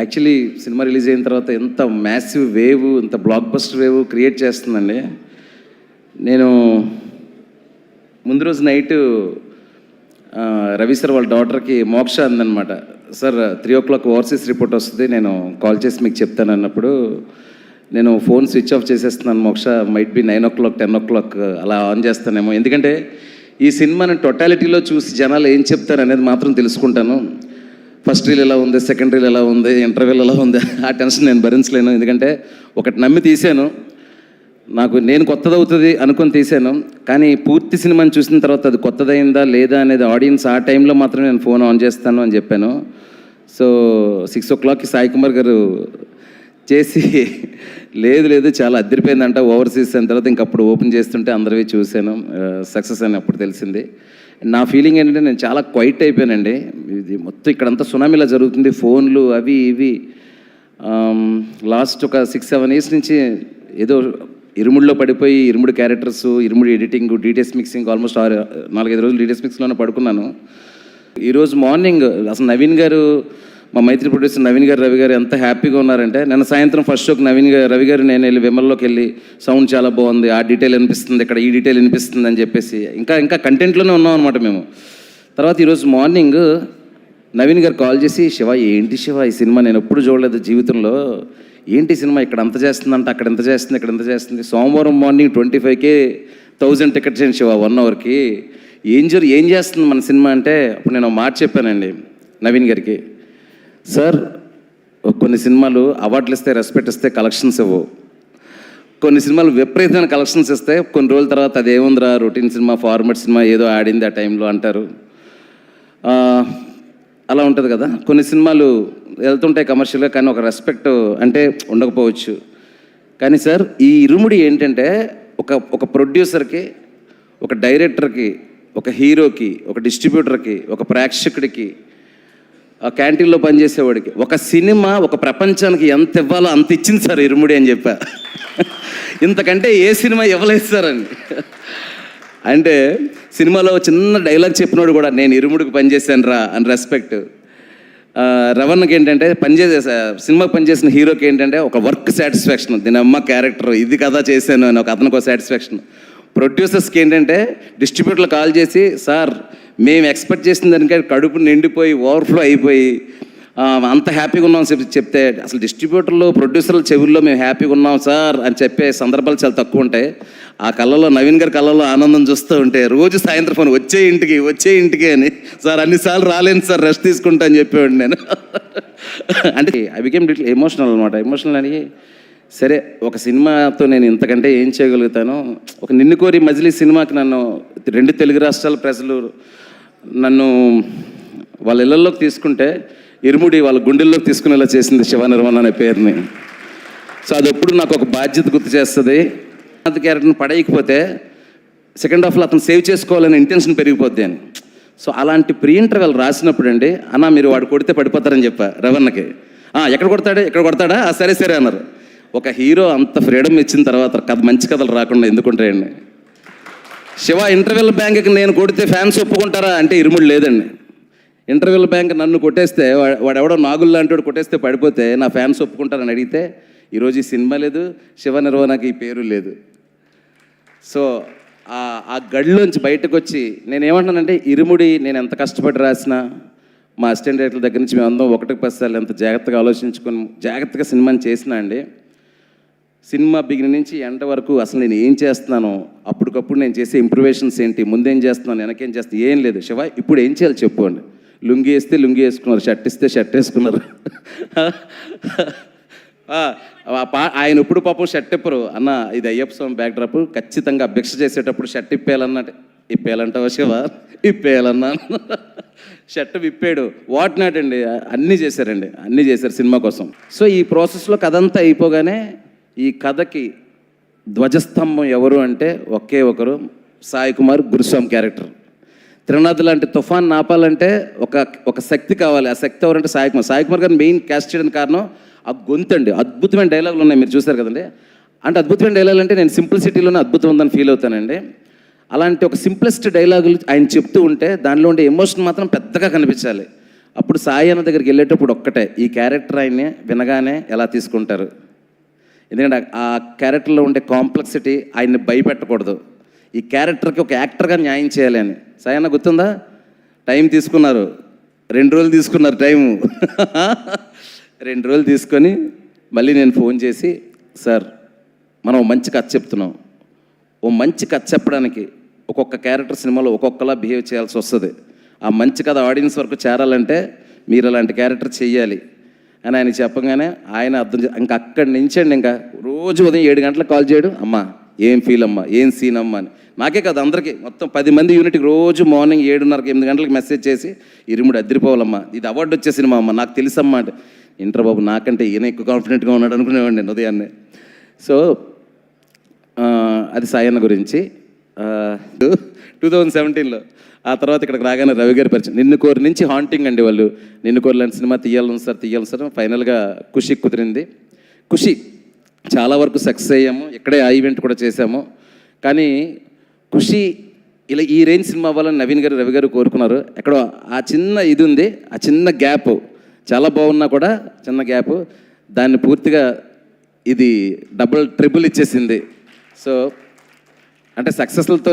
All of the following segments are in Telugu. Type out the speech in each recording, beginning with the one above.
యాక్చువల్లీ సినిమా రిలీజ్ అయిన తర్వాత ఎంత మ్యాసివ్ వేవ్, ఇంత బ్లాక్ బస్టర్ వేవ్ క్రియేట్ చేస్తుందండి. నేను ముందు రోజు నైటు రవి సార్ వాళ్ళ డాటర్కి మోక్ష అందనమాట, సార్ 3 o'clock ఓవర్సీస్ రిపోర్ట్ వస్తుంది, నేను కాల్ చేసి మీకు చెప్తాను అన్నప్పుడు నేను ఫోన్ స్విచ్ ఆఫ్ చేసేస్తున్నాను. మోక్ష మైట్ బి 9 o'clock 10 o'clock అలా ఆన్ చేస్తానేమో, ఎందుకంటే ఈ సినిమాని టోటాలిటీలో చూసి జనాలు ఏం చెప్తారు అనేది మాత్రం తెలుసుకుంటాను. ఫస్ట్ రీల్ ఎలా ఉంది, సెకండ్ రీల్ ఎలా ఉంది, ఇంటర్వ్యూల్ ఎలా ఉంది, ఆ టెన్షన్ నేను భరించలేను. ఎందుకంటే ఒకటి నమ్మి తీశాను, నేను కొత్తదవుతుంది అనుకొని తీశాను, కానీ పూర్తి సినిమాని చూసిన తర్వాత అది కొత్తదైందా లేదా అనేది ఆడియన్స్ ఆ టైంలో మాత్రం నేను ఫోన్ ఆన్ చేస్తాను అని చెప్పాను. సో 6 o'clockకి సాయి కుమార్ గారు చేసి లేదు చాలా అద్దరిపోయిందంట ఓవర్సీస్ అయిన తర్వాత ఇంకప్పుడు ఓపెన్ చేస్తుంటే అందరివి చూశాను, సక్సెస్ అని అప్పుడు తెలిసింది. నా ఫీలింగ్ ఏంటంటే నేను చాలా క్వైట్ అయిపోయానండి. ఇది మొత్తం ఇక్కడంతా సునామీలా జరుగుతుంది, ఫోన్లు అవి ఇవి. లాస్ట్ ఒక 6-7 years నుంచి ఏదో ఇరుముడిలో పడిపోయి ఇరుముడి క్యారెక్టర్స్, ఇరుముడి ఎడిటింగ్, డీటెయిల్స్ మిక్సింగ్, ఆల్మోస్ట్ 4-5 రోజులు డీటెయిల్స్ మిక్స్లోనే పడుకున్నాను. ఈరోజు మార్నింగ్ అసలు నవీన్ గారు, మా మైత్రి ప్రొడ్యూసర్ నవీన్ గారు, రవి గారు ఎంత హ్యాపీగా ఉన్నారంటే, నిన్న సాయంత్రం ఫస్ట్ షోకి రవి గారు నేను వెళ్ళి విమల్లోకి వెళ్ళి సౌండ్ చాలా బాగుంది, ఆ డీటెయిల్ అనిపిస్తుంది, ఇక్కడ ఈ డీటెయిల్ అనిపిస్తుంది అని చెప్పేసి ఇంకా కంటెంట్లోనే ఉన్నాం అనమాట మేము. తర్వాత ఈరోజు మార్నింగ్ నవీన్ గారు కాల్ చేసి, శివ ఏంటి శివ ఈ సినిమా నేను ఎప్పుడు చూడలేదు జీవితంలో, ఏంటి సినిమా ఇక్కడ అంత చేస్తుందంట, అక్కడ ఎంత చేస్తుంది, ఇక్కడ ఎంత చేస్తుంది, సోమవారం మార్నింగ్ 25,000 టికెట్స్ చేయండి శివ 1 hourకి, ఏం చేస్తుంది మన సినిమా అంటే, అప్పుడు నేను మాట చెప్పానండి నవీన్ గారికి, సార్ కొన్ని సినిమాలు అవార్డులు ఇస్తే, రెస్పెక్ట్ ఇస్తే కలెక్షన్స్ ఇవ్వవు, కొన్ని సినిమాలు విపరీతమైన కలెక్షన్స్ ఇస్తే కొన్ని రోజుల తర్వాత అదేముందిరా రొటీన్ సినిమా, ఫార్మాట్ సినిమా, ఏదో ఆడింది ఆ టైంలో అంటారు. అలా ఉంటుంది కదా, కొన్ని సినిమాలు వెళ్తుంటాయి కమర్షియల్గా, కానీ ఒక రెస్పెక్ట్ అంటే ఉండకపోవచ్చు. కానీ సార్ ఈ ఇరుముడి ఏంటంటే ఒక ప్రొడ్యూసర్కి, ఒక డైరెక్టర్కి, ఒక హీరోకి, ఒక డిస్ట్రిబ్యూటర్కి, ఒక ప్రేక్షకుడికి, ఆ క్యాంటీన్లో పనిచేసేవాడికి, ఒక సినిమా ఒక ప్రపంచానికి ఎంత ఇవ్వాలో అంత ఇచ్చింది సార్ ఇరుముడి అని చెప్పా. ఇంతకంటే ఏ సినిమా ఇవ్వలేదు సార్ అని. అంటే సినిమాలో చిన్న డైలాగ్ చెప్పినోడు కూడా నేను ఇరుముడికి పనిచేశాను రా అని రెస్పెక్ట్. రవణకి ఏంటంటే సినిమాకి పనిచేసిన హీరోకి ఏంటంటే ఒక వర్క్ సాటిస్ఫాక్షన్, దీని అమ్మ క్యారెక్టర్ ఇది కదా చేశాను అని ఒక అతనికి ఒక సాటిస్ఫాక్షన్. ప్రొడ్యూసర్స్కి ఏంటంటే డిస్ట్రిబ్యూటర్లు కాల్ చేసి, సార్ మేము ఎక్స్పెక్ట్ చేసిన దానికంటే కడుపు నిండిపోయి ఓవర్ఫ్లో అయిపోయి అంత హ్యాపీగా ఉన్నాం చెప్తే, అసలు డిస్ట్రిబ్యూటర్లు ప్రొడ్యూసర్ల చెవుల్లో మేము హ్యాపీగా ఉన్నాం సార్ అని చెప్పే సందర్భాలు చాలా తక్కువ ఉంటాయి. ఆ కళ్ళలో నవీన్ గారి కళ్ళలో ఆనందం చూస్తూ ఉంటే రోజు సాయంత్రం ఫోన్ వచ్చే ఇంటికి అని, సార్ అన్నిసార్లు రాలేను సార్ రెస్ట్ తీసుకుంటా అని చెప్పేవాడు నేను. అంటే ఐ బికేమ్ లిటిల్ ఎమోషనల్ అనమాట. ఎమోషనల్ అని సరే ఒక సినిమాతో నేను ఇంతకంటే ఏం చేయగలుగుతాను. ఒక నిన్ను కోరి మజిలీ సినిమాకి నన్ను 2 తెలుగు రాష్ట్రాల ప్రజలు నన్ను వాళ్ళ ఇళ్లలోకి తీసుకుంటే, ఇరుముడి వాళ్ళ గుండెల్లోకి తీసుకునేలా చేసింది శివ నిర్మల్ అనే పేరుని. సో అది ఎప్పుడు నాకు ఒక బాధ్యత గుర్తు చేస్తుంది. అది క్యారెక్టర్ని పడేయకపోతే సెకండ్ హాఫ్లో అతను సేవ్ చేసుకోవాలనే ఇంటెన్షన్ పెరిగిపోద్ది అని. సో అలాంటి ప్రీ ఇంటర్వెల్ రాసినప్పుడు అండి, అన్న మీరు వాడు కొడితే పడిపోతారని చెప్పా రవణకి. ఎక్కడ కొడతాడా సరే అన్నారు. ఒక హీరో అంత ఫ్రీడమ్ ఇచ్చిన తర్వాత మంచి కథలు రాకుండా ఎందుకుంటాయండి. శివ ఇంటర్వెల్ బ్యాంక్కి నేను కొడితే ఫ్యాన్స్ ఒప్పుకుంటారా అంటే ఇరుముడు లేదండి. ఇంటర్వెల్ బ్యాంక్ నన్ను కొట్టేస్తే, వాడెవడో నాగులు లాంటి కొట్టేస్తే పడిపోతే నా ఫ్యాన్స్ ఒప్పుకుంటారని అడిగితే ఈరోజు ఈ సినిమా లేదు, శివ నిర్వహణకి ఈ పేరు లేదు. సో ఆ గడిలోంచి బయటకు వచ్చి నేనేమంటున్నానంటే, ఇరుముడి నేను ఎంత కష్టపడి రాసినా, మా అసిస్టెంట్ డైరెక్టర్ దగ్గర నుంచి మేము అందరం 1-10 సార్లు ఎంత జాగ్రత్తగా ఆలోచించుకొని జాగ్రత్తగా సినిమాని చేసినా అండి, సినిమా బిగినింగ్ నుంచి ఎండ్ వరకు అసలు నేను ఏం చేస్తున్నానో, అప్పటికప్పుడు నేను చేసే ఇంప్రూవేషన్స్ ఏంటి, ముందేం చేస్తున్నాను, వెనకేం చేస్తాను, ఏం లేదు. శివ ఇప్పుడు ఏం చేయాలి చెప్పు అండి. లుంగి వేస్తే లుంగి వేసుకున్నారు, షర్ట్ ఇస్తే షర్ట్ వేసుకున్నారు. ఆయన ఇప్పుడు పాపం షర్ట్ ఇప్పరు అన్న, ఇది అయ్యప్ప స్వామి బ్యాక్ డ్రాప్, ఖచ్చితంగా అభ్యక్ష చేసేటప్పుడు షర్ట్ ఇప్పేయాలంటావా శివ, ఇప్పేయాలన్నా షర్ట్ విప్పాడు. వాట్ నాట్ అండి, అన్నీ చేశారు సినిమా కోసం. సో ఈ ప్రాసెస్లో కథ అంతా అయిపోగానే ఈ కథకి ధ్వజస్తంభం ఎవరు అంటే ఒకే ఒకరు, సాయి కుమార్ గురుస్వామి క్యారెక్టర్. త్రినాథ్ లాంటి తుఫాన్ ఆపాలంటే ఒక శక్తి కావాలి. ఆ శక్తి ఎవరంటే సాయి కుమార్ గారిని మెయిన్ క్యాస్ట్ చేయడానికి కారణం ఆ గొంతు అండి. అద్భుతమైన డైలాగులు ఉన్నాయి, మీరు చూసారు కదండి. అంటే అద్భుతమైన డైలాగులు అంటే నేను సింప్లిసిటీలోనే అద్భుతం ఉందని ఫీల్ అవుతానండి. అలాంటి ఒక సింప్లెస్ట్ డైలాగులు ఆయన చెప్తూ ఉంటే దానిలో ఉండే ఎమోషన్ మాత్రం పెద్దగా కనిపించాలి. అప్పుడు సాయి అన్న దగ్గరికి వెళ్ళేటప్పుడు ఒక్కటే, ఈ క్యారెక్టర్ ఆయన్ని వినగానే ఎలా తీసుకుంటారు, ఎందుకంటే ఆ క్యారెక్టర్లో ఉండే కాంప్లెక్సిటీ ఆయన్ని భయపెట్టకూడదు, ఈ క్యారెక్టర్కి ఒక యాక్టర్గా న్యాయం చేయాలి అని. సాయి అన్న గుర్తుందా? టైం తీసుకున్నారు, 2 రోజులు తీసుకున్నారు టైము. 2 రోజులు తీసుకొని మళ్ళీ నేను ఫోన్ చేసి, సార్ మనం మంచి కథ చెప్తున్నాం, ఓ మంచి కథ చెప్పడానికి ఒక్కొక్క క్యారెక్టర్ సినిమాలో ఒక్కొక్కలా బిహేవ్ చేయాల్సి వస్తుంది, ఆ మంచి కథ ఆడియన్స్ వరకు చేరాలంటే మీరు అలాంటి క్యారెక్టర్ చెయ్యాలి అని ఆయన చెప్పగానే ఆయన అర్థం ఇంకా అక్కడి నుంచి అండి ఇంకా రోజు ఉదయం 7 గంటలకు కాల్ చేయడం, అమ్మా ఏం ఫీల్ అమ్మా, ఏం సీన్ అమ్మా అని. నాకే కాదు అందరికీ, మొత్తం 10 మంది యూనిట్కి రోజు మార్నింగ్ 7:30 8 గంటలకు మెసేజ్ చేసి, ఇరుముడి అద్దరిపోవాలమ్మా, ఇది అవార్డు వచ్చే సినిమా అమ్మా, నాకు తెలుసమ్మా అంటే, ఇంటర్ బాబు నాకంటే ఈయన ఎక్కువ కాన్ఫిడెంట్గా ఉన్నాడు అనుకునేవాడిని నేను ఉదయాన్నే. సో అది సాయి అన్న గురించి. 2017లో ఆ తర్వాత ఇక్కడికి రాగానే రవి గారి పరిచయం. నిన్ను కోరి నుంచి హాంటింగ్ అండి వాళ్ళు, నిన్ను కోరి లాంటి సినిమా తీయాలని సార్ ఫైనల్గా ఖుషి కుదిరింది. ఖుషి చాలా వరకు సక్సెస్ అయ్యాము, ఇక్కడే ఆ ఈవెంట్ కూడా చేశాము. కానీ ఖుషి ఇలా ఈ రేంజ్ సినిమా అవ్వాలని నవీన్ గారు రవి గారు కోరుకున్నారు. ఎక్కడో ఆ చిన్న ఇది ఉంది, ఆ చిన్న గ్యాప్ చాలా బాగున్నా కూడా చిన్న గ్యాప్, దాన్ని పూర్తిగా ఇది డబుల్ ట్రిపుల్ ఇచ్చేసింది. సో అంటే సక్సెస్లతో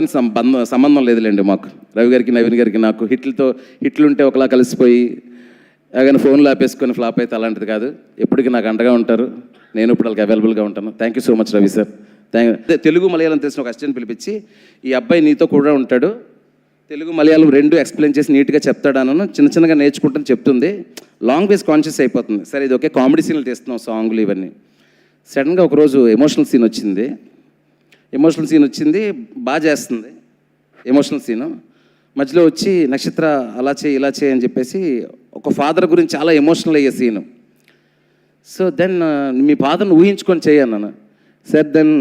సంబంధం లేదులేండి మాకు, రవి గారికి నవీన్ గారికి నాకు. హిట్లు ఉంటే ఒకలా కలిసిపోయి కానీ ఫోన్లో ఆపేసుకొని ఫ్లాప్ అయితే అలాంటిది కాదు. ఎప్పటికీ నాకు అండగా ఉంటారు, నేను ఇప్పుడు వాళ్ళకి అవైలబుల్గా ఉంటాను. Thank you so much Ravi sir. Telugu Malayalam తెలిసిన ఒక అసిస్టెంట్ పిలిపించి, ఈ అబ్బాయి నీతో కూడా ఉంటాడు, తెలుగు మలయాళం 2 ఎక్స్ప్లెయిన్ చేసి నీట్గా చెప్తాడను, చిన్నగా నేర్చుకుంటాను చెప్తుంది. లాంగ్వేజ్ కాన్షియస్ అయిపోతుంది. సరే ఇది ఓకే, కామెడీ సీన్లు తీస్తున్నాం, సాంగ్లు ఇవన్నీ. సడన్గా ఒకరోజు ఎమోషనల్ సీన్ వచ్చింది, బాగా చేస్తుంది ఎమోషనల్ సీను. మధ్యలో వచ్చి నక్షత్ర అలా చేయి ఇలా చేయి అని చెప్పేసి ఒక ఫాదర్ గురించి చాలా ఎమోషనల్ అయ్యే సీను. సో దెన్ మీ ఫాదర్ని ఊహించుకొని చేయన్నాను sir. Then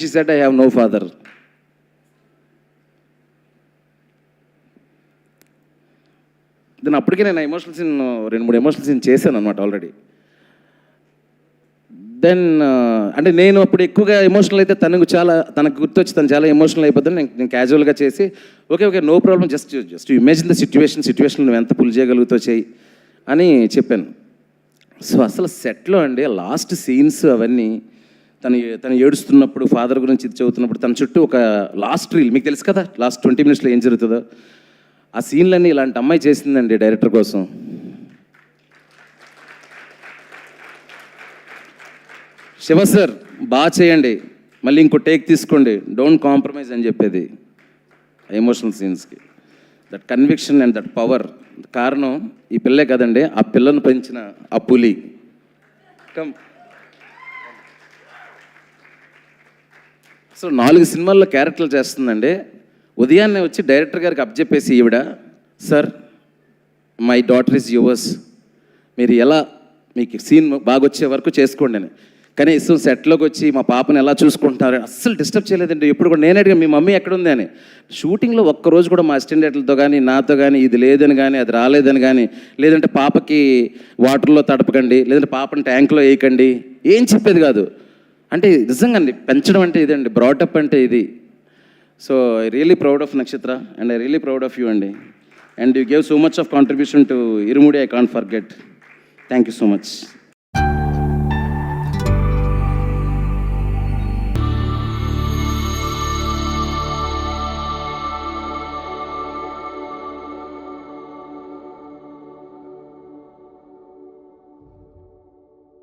she said I have no father. Then అప్పటికే నేను ఎమోషనల్ సీన్ 2-3 ఎమోషనల్ సీన్ చేశాను అనమాట ఆల్రెడీ. దెన్ అంటే నేను అప్పుడు ఎక్కువగా ఎమోషనల్ అయితే తనకు గుర్తొచ్చి తను చాలా ఎమోషనల్ అయిపోతుంది. నేను క్యాజువల్గా చేసి okay no problem, just imagine the situation నువ్వు ఎంత పుల్ చేయగలుగుతావు చేయి అని చెప్పాను. సో అసలు సెట్లో అండి లాస్ట్ సీన్స్ అవన్నీ తను ఏడుస్తున్నప్పుడు, ఫాదర్ గురించి ఇది చదువుతున్నప్పుడు, తన చుట్టూ ఒక లాస్ట్ రీల్ మీకు తెలుసు కదా, లాస్ట్ 20 minutesలో ఏం జరుగుతుందో, ఆ సీన్లన్నీ ఇలాంటి అమ్మాయి చేసిందండి డైరెక్టర్ కోసం. శివ సార్ బాగా చేయండి, మళ్ళీ ఇంకో టేక్ తీసుకోండి, డోంట్ కాంప్రమైజ్ అని చెప్పేది ఎమోషనల్ సీన్స్కి. That conviction and that power కారణం ఈ పిల్లే కదండి, ఆ పిల్లను పెంచిన ఆ పులి. సో 4 సినిమాల్లో క్యారెక్టర్లు చేస్తుందండి. ఉదయాన్నే వచ్చి డైరెక్టర్ గారికి అప్పచెప్పేసి, ఈవిడ sir my daughter is yours, మీరు ఎలా మీకు సీన్ బాగా వచ్చే వరకు చేసుకోండి అని. కనీసం సెట్లోకి వచ్చి మా పాపని ఎలా చూసుకుంటున్నారు అస్సలు డిస్టర్బ్ చేయలేదండి. ఎప్పుడు కూడా నేనే అడిగా మీ మమ్మీ ఎక్కడుంది అని. షూటింగ్లో ఒక్కరోజు కూడా మా అసిస్టెంట్లతో కానీ నాతో కానీ ఇది లేదని కానీ అది రాలేదని కానీ, లేదంటే పాపకి వాటర్లో తడపకండి, లేదంటే పాపని ట్యాంక్లో వేయకండి, ఏం చెప్పేది కాదు. అంటే నిజంగా అండి పెంచడం అంటే ఇదండి, బ్రాటప్ అంటే ఇది. So I really proud of Nakshatra and I really proud of you అండి. And you gave so much of contribution to Irumudi, I can't forget. Thank you so much.